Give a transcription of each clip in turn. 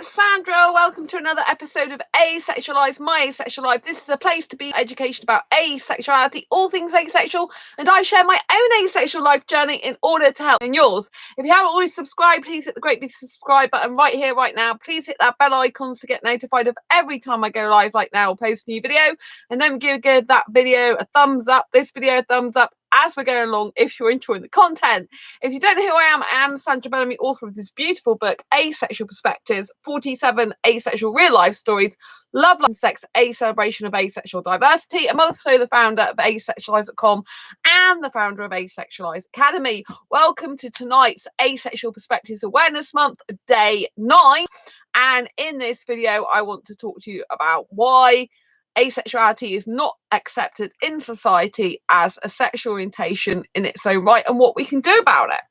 it's Sandra. Welcome to another episode of Asexualized, my asexual life. This is a place to be education about asexuality, all things asexual, and I share my own asexual life journey in order to help in yours. If you haven't already subscribed, please hit the great big subscribe button right here, right now. Please hit that bell icon to get notified of every time I go live like now or post a new video. And then give that video a thumbs up, this video a thumbs up as we're going along if you're enjoying the content. If you don't know who I am Sandra Bellamy, author of this beautiful book, Asexual Perspectives, 47 Asexual Real Life Stories, Love, Life and Sex, A Celebration of Asexual Diversity. I'm also the founder of asexualise.com and the founder of Asexualise Academy. Welcome to tonight's Asexual Perspectives Awareness Month, day 9. And in this video, I want to talk to you about why asexuality is not accepted in society as a sexual orientation in its own right and what we can do about it.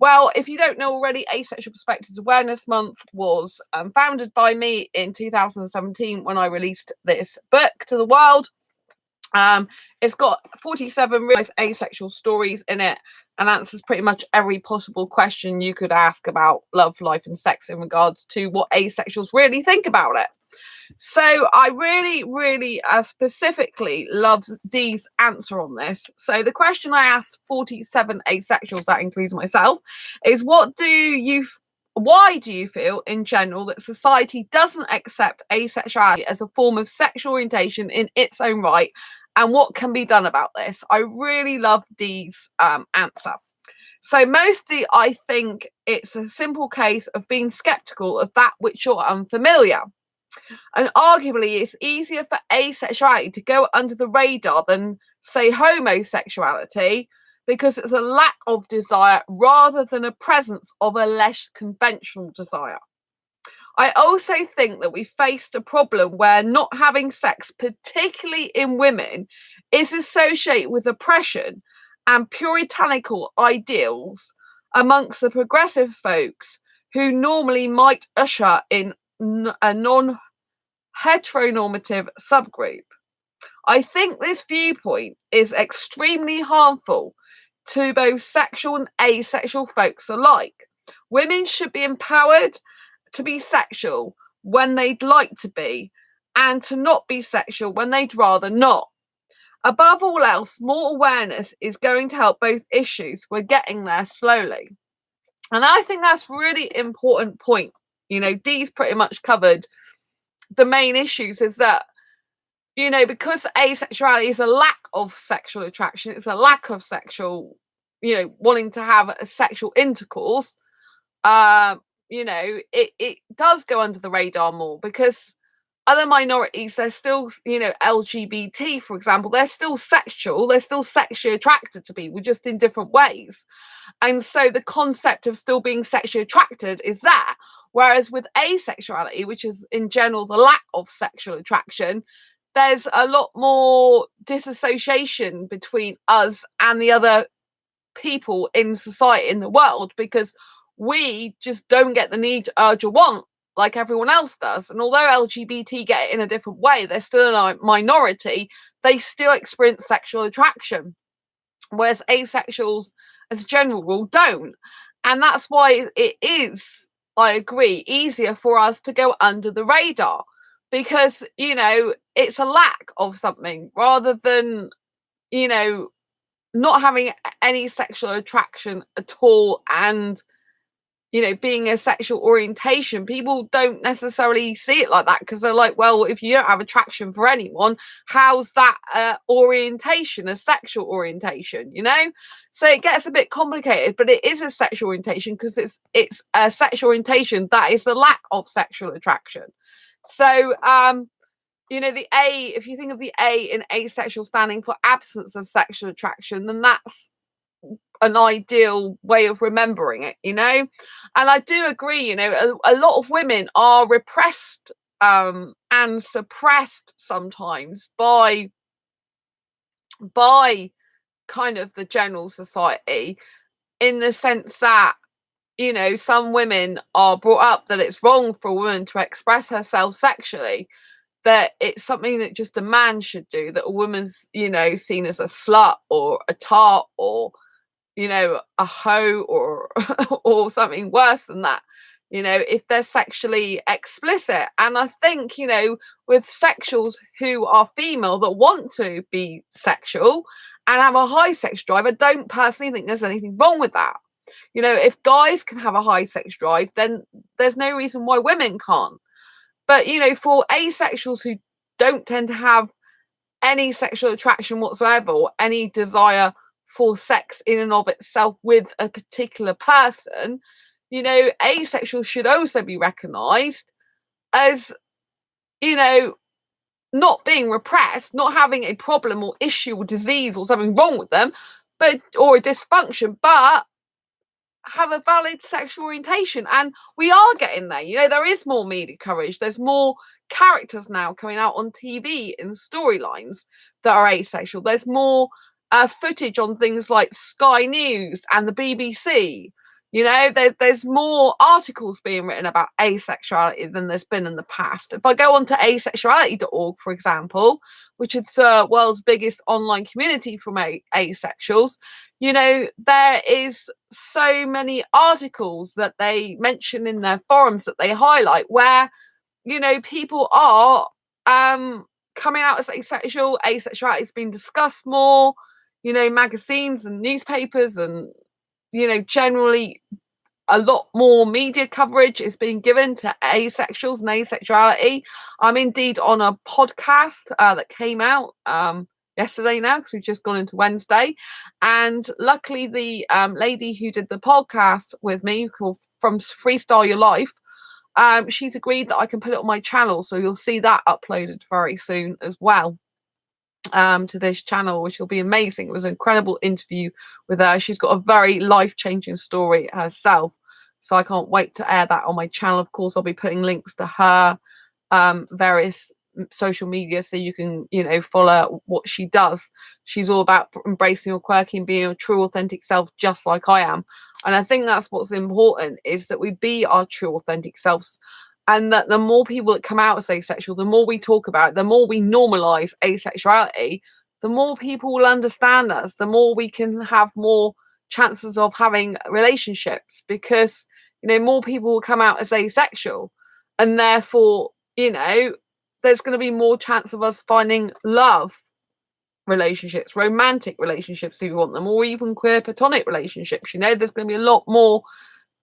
Well, if you don't know already, Asexual Perspectives Awareness Month was founded by me in 2017 when I released this book to the world. It's got 47 real life asexual stories in it and answers pretty much every possible question you could ask about love, life and sex in regards to what asexuals really think about it. So I really specifically love Dee's answer on this. So the question I asked 47 asexuals, that includes myself, is why do you feel in general that society doesn't accept asexuality as a form of sexual orientation in its own right, and what can be done about this? I really love Dee's answer. So mostly I think it's a simple case of being skeptical of that which you're unfamiliar. And arguably, it's easier for asexuality to go under the radar than, say, homosexuality, because it's a lack of desire rather than a presence of a less conventional desire. I also think that we faced a problem where not having sex, particularly in women, is associated with oppression and puritanical ideals amongst the progressive folks who normally might usher in a non-heteronormative subgroup. I think this viewpoint is extremely harmful to both sexual and asexual folks alike. Women should be empowered to be sexual when they'd like to be, and to not be sexual when they'd rather not. Above all else, more awareness is going to help both issues. We're getting there slowly. And I think that's a really important point. You know, Dee's pretty much covered the main issues, is that, you know, because asexuality is a lack of sexual attraction, it's a lack of sexual, you know, wanting to have a sexual intercourse, you know, it does go under the radar more, because other minorities, they're still, you know, LGBT, for example, they're still sexual, they're still sexually attracted to people, just in different ways. And so the concept of still being sexually attracted is that. Whereas with asexuality, which is in general the lack of sexual attraction, there's a lot more disassociation between us and the other people in society, in the world, because we just don't get the need, urge or want like everyone else does. And although LGBT get it in a different way, they're still a minority, they still experience sexual attraction, whereas asexuals as a general rule don't. And that's why it is, I agree, easier for us to go under the radar, because, you know, it's a lack of something rather than, you know, not having any sexual attraction at all. And, you know, being a sexual orientation, people don't necessarily see it like that, because they're like, well, if you don't have attraction for anyone, how's that orientation, a sexual orientation, you know? So it gets a bit complicated, but it is a sexual orientation because it's a sexual orientation that is the lack of sexual attraction. So you know, the A, if you think of the A in asexual standing for absence of sexual attraction, then that's an ideal way of remembering it, you know. And I do agree, you know, a lot of women are repressed and suppressed sometimes by kind of the general society, in the sense that, you know, some women are brought up that it's wrong for a woman to express herself sexually, that it's something that just a man should do, that a woman's, you know, seen as a slut or a tart or, you know, a hoe or or something worse than that. if they're sexually explicit. And I think, with sexuals who are female that want to be sexual and have a high sex drive, I don't personally think there's anything wrong with that. If guys can have a high sex drive, then there's no reason why women can't. But, for asexuals who don't tend to have any sexual attraction whatsoever or any desire for sex in and of itself with a particular person, asexual should also be recognized as, not being repressed, not having a problem or issue or disease or something wrong with them, or a dysfunction, but have a valid sexual orientation. And we are getting there. There is more media coverage. There's more characters now coming out on TV in storylines that are asexual. There's more footage on things like Sky News and the BBC. There's more articles being written about asexuality than there's been in the past. If I go on to asexuality.org, for example, which is the world's biggest online community from asexuals, there is so many articles that they mention in their forums that they highlight where, people are coming out as asexual. Asexuality is being discussed more, magazines and newspapers and generally a lot more media coverage is being given to asexuals and asexuality. I'm indeed on a podcast that came out yesterday now, because we've just gone into Wednesday. And luckily the lady who did the podcast with me, called From Freestyle Your Life, she's agreed that I can put it on my channel. So you'll see that uploaded very soon as well. To this channel, which will be amazing. It was an incredible interview with her. She's got a very life-changing story herself, so I can't wait to air that on my channel. Of course, I'll be putting links to her various social media so you can follow what she does. She's all about embracing your quirky and being your true authentic self, just like I am. And I think that's what's important, is that we be our true authentic selves. And that the more people that come out as asexual, the more we talk about it, the more we normalize asexuality, the more people will understand us, the more we can have more chances of having relationships, because, more people will come out as asexual. And therefore, there's going to be more chance of us finding love relationships, romantic relationships if you want them, or even queer platonic relationships. There's going to be a lot more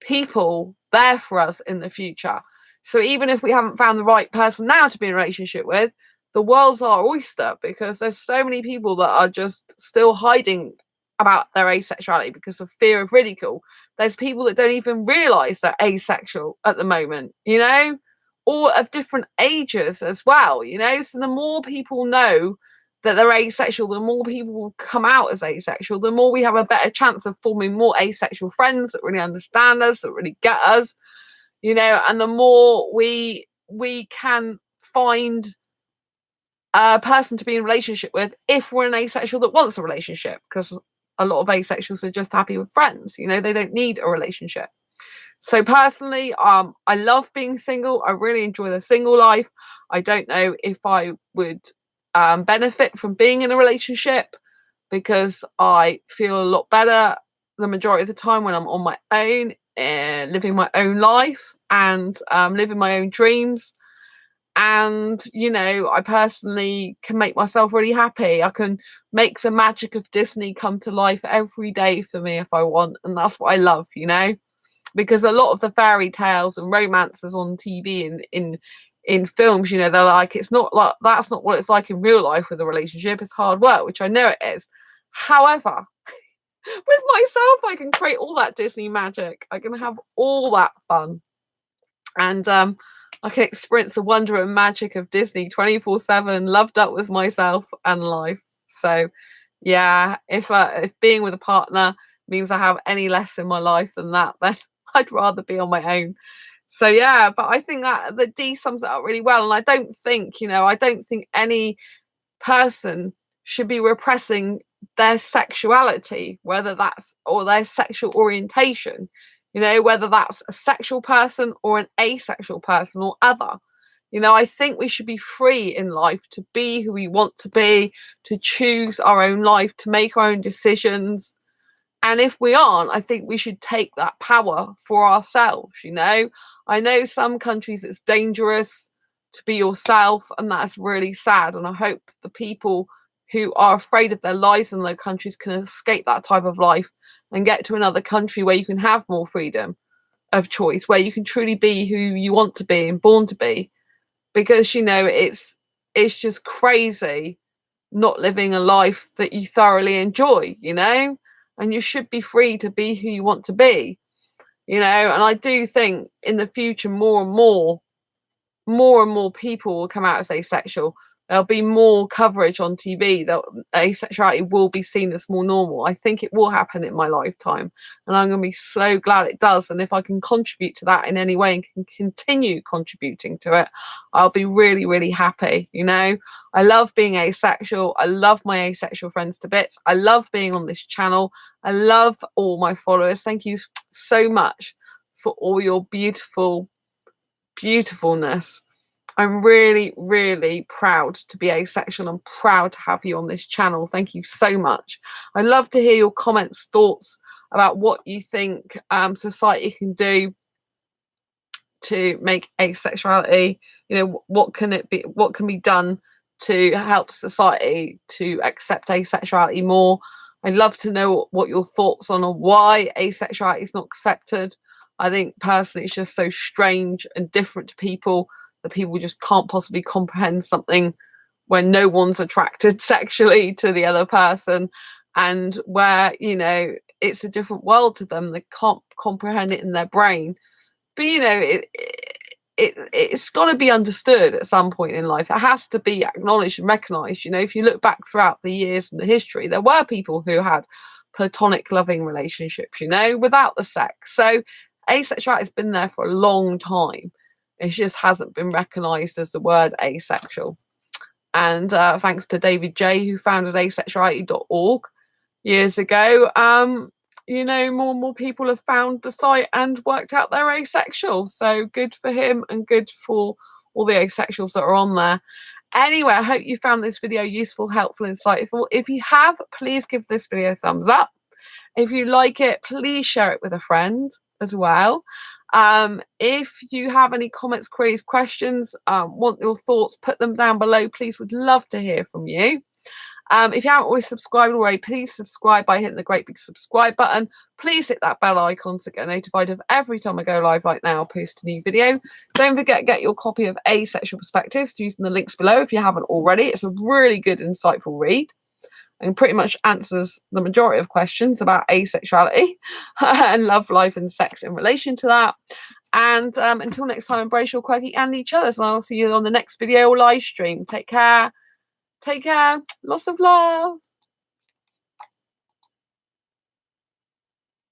people there for us in the future. So even if we haven't found the right person now to be in a relationship with, the world's our oyster, because there's so many people that are just still hiding about their asexuality because of fear of ridicule. There's people that don't even realize they're asexual at the moment, or of different ages as well, So the more people know that they're asexual, the more people will come out as asexual, the more we have a better chance of forming more asexual friends that really understand us, that really get us. And the more we can find a person to be in a relationship with, if we're an asexual that wants a relationship, because a lot of asexuals are just happy with friends, they don't need a relationship. So personally, I love being single. I really enjoy the single life. I don't know if I would benefit from being in a relationship, because I feel a lot better the majority of the time when I'm on my own, living my own life and living my own dreams. And I personally can make myself really happy. I can make the magic of Disney come to life every day for me if I want, and that's what I love, because a lot of the fairy tales and romances on TV and in films, they're like, it's not like, that's not what it's like in real life with a relationship. It's hard work, which I know it is. However, with myself, I can create all that Disney magic. I can have all that fun, and I can experience the wonder and magic of Disney 24/7, loved up with myself and life. So yeah, if being with a partner means I have any less in my life than that, then I'd rather be on my own. So yeah, but I think that the D sums it up really well. And I don't think any person should be repressing their sexuality, whether that's, or their sexual orientation, whether that's a sexual person or an asexual person or other. I think we should be free in life to be who we want to be, to choose our own life, to make our own decisions. And if we aren't, I think we should take that power for ourselves, you know. I know some countries it's dangerous to be yourself, and that's really sad. And I hope the people who are afraid of their lives in those countries can escape that type of life and get to another country where you can have more freedom of choice, where you can truly be who you want to be and born to be. Because, you know, it's just crazy not living a life that you thoroughly enjoy, you know, and you should be free to be who you want to be, you know. And I do think in the future more and more people will come out as asexual. There'll be more coverage on TV that asexuality will be seen as more normal. I think it will happen in my lifetime, and I'm going to be so glad it does. And if I can contribute to that in any way and can continue contributing to it, I'll be really, really happy. You know, I love being asexual. I love my asexual friends to bits. I love being on this channel. I love all my followers. Thank you so much for all your beautifulness. I'm really, really proud to be asexual and proud to have you on this channel. Thank you so much. I'd love to hear your comments, thoughts about what you think society can do to make asexuality, you know, what can be done to help society to accept asexuality more. I'd love to know what your thoughts on why asexuality is not accepted. I think personally it's just so strange and different to people that people just can't possibly comprehend something when no one's attracted sexually to the other person, and where, you know, it's a different world to them. They can't comprehend it in their brain. But, you know, it's got to be understood at some point in life. It has to be acknowledged and recognised. You know, if you look back throughout the years and the history, there were people who had platonic loving relationships, you know, without the sex. So asexuality has been there for a long time. It just hasn't been recognised as the word asexual. And thanks to David J, who founded asexuality.org years ago, you know, more and more people have found the site and worked out they're asexual. So good for him and good for all the asexuals that are on there. Anyway, I hope you found this video useful, helpful, insightful. If you have, please give this video a thumbs up. If you like it, please share it with a friend as well. If you have any comments, queries, questions, want your thoughts, put them down below. Please, would love to hear from you. If you haven't already subscribed already, please subscribe by hitting the great big subscribe button. Please hit that bell icon to get notified of every time I go live like now, post a new video. Don't forget to get your copy of Asexual Perspectives using the links below if you haven't already. It's a really good, insightful read and pretty much answers the majority of questions about asexuality and love, life and sex in relation to that. And until next time, embrace your quirky and each other's, and I'll see you on the next video or live stream. Take care. Take care. Lots of love.